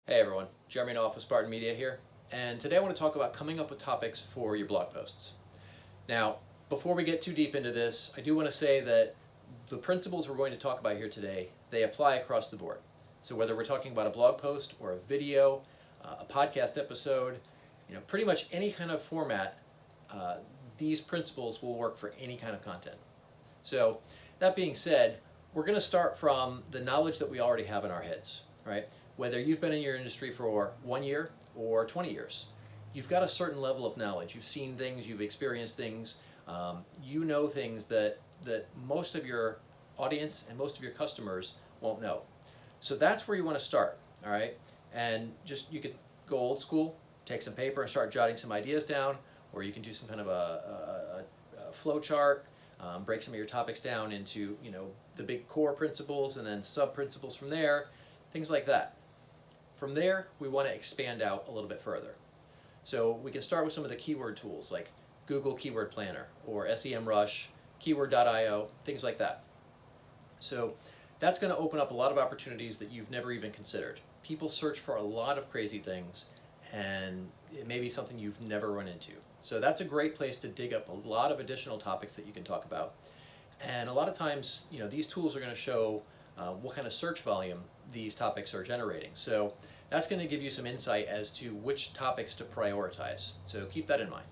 Hey everyone, Jeremy Knauff with Spartan Media here, and today I want to talk about coming up with topics for your blog posts. Now, before we get too deep into this, I do want to say that the principles we're going to talk about here today, they apply across the board. So whether we're talking about a blog post or a video, a podcast episode, pretty much any kind of format, these principles will work for any kind of content. So that being said, we're going to start from the knowledge that we already have in our heads, right? Whether you've been in your industry for 1 year or 20 years, you've got a certain level of knowledge. You've seen things, you've experienced things, you know things that most of your audience and most of your customers won't know. So that's where you want to start, all right? And you could go old school, take some paper and start jotting some ideas down, or you can do some kind of a flow chart, break some of your topics down into the big core principles and then sub-principles from there, things like that. From there, we want to expand out a little bit further. So we can start with some of the keyword tools like Google Keyword Planner or SEMrush, Keyword.io, things like that. So that's going to open up a lot of opportunities that you've never even considered. People search for a lot of crazy things, and it may be something you've never run into. So that's a great place to dig up a lot of additional topics that you can talk about. And a lot of times, these tools are going to show what kind of search volume these topics are generating. So that's going to give you some insight as to which topics to prioritize. So keep that in mind.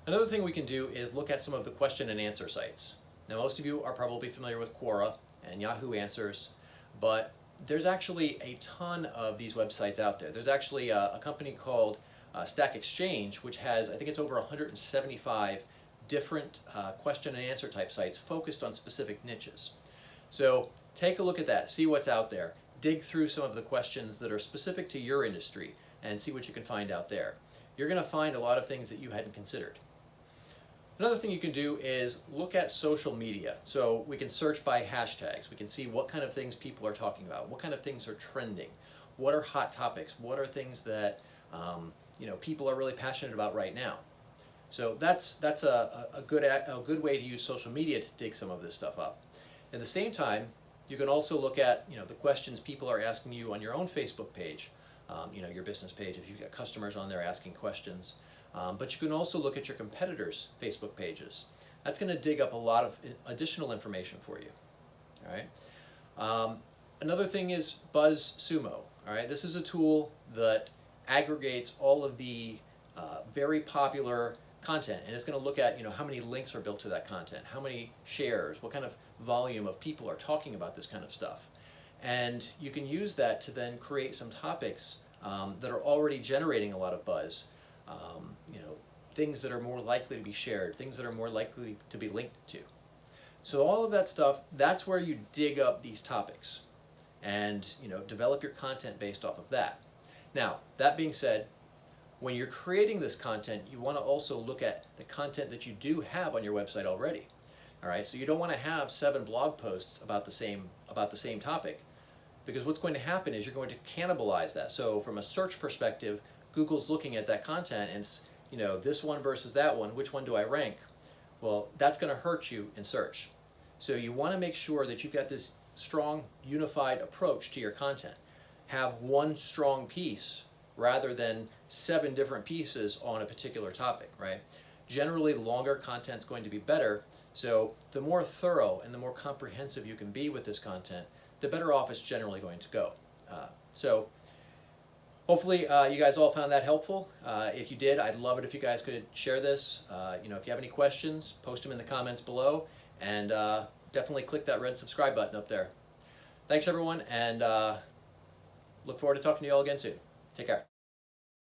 Another thing we can do is look at some of the question and answer sites. Now, most of you are probably familiar with Quora and Yahoo Answers, but there's actually a ton of these websites out there. There's actually a company called Stack Exchange, which has, I think it's over 175 different question and answer type sites focused on specific niches. So take a look at that, see what's out there, dig through some of the questions that are specific to your industry and see what you can find out there. You're going to find a lot of things that you hadn't considered. Another thing you can do is look at social media. So we can search by hashtags. We can see what kind of things people are talking about, what kind of things are trending, what are hot topics, what are things that people are really passionate about right now. So that's a good way to use social media to dig some of this stuff up. At the same time, you can also look at the questions people are asking you on your own Facebook page, your business page if you've got customers on there asking questions. But you can also look at your competitors' Facebook pages. That's going to dig up a lot of additional information for you. All right. Another thing is BuzzSumo. All right. This is a tool that aggregates all of the very popular content, and it's going to look at how many links are built to that content, how many shares, what kind of volume of people are talking about this kind of stuff, and you can use that to then create some topics that are already generating a lot of buzz, things that are more likely to be shared, things that are more likely to be linked to. So all of that stuff, that's where you dig up these topics and develop your content based off of that. Now, that being said, when you're creating this content, you want to also look at the content that you do have on your website already. All right, so you don't want to have 7 blog posts about the same topic, because what's going to happen is you're going to cannibalize that. So from a search perspective, Google's looking at that content and it's, this one versus that one, which one do I rank? Well, that's going to hurt you in search. So you want to make sure that you've got this strong, unified approach to your content. Have one strong piece rather than 7 different pieces on a particular topic, right? Generally, longer content's going to be better, so the more thorough and the more comprehensive you can be with this content, the better off it's generally going to go. So hopefully you guys all found that helpful. If you did, I'd love it if you guys could share this. If you have any questions, post them in the comments below, and definitely click that red subscribe button up there. Thanks everyone, and look forward to talking to you all again soon. Take care.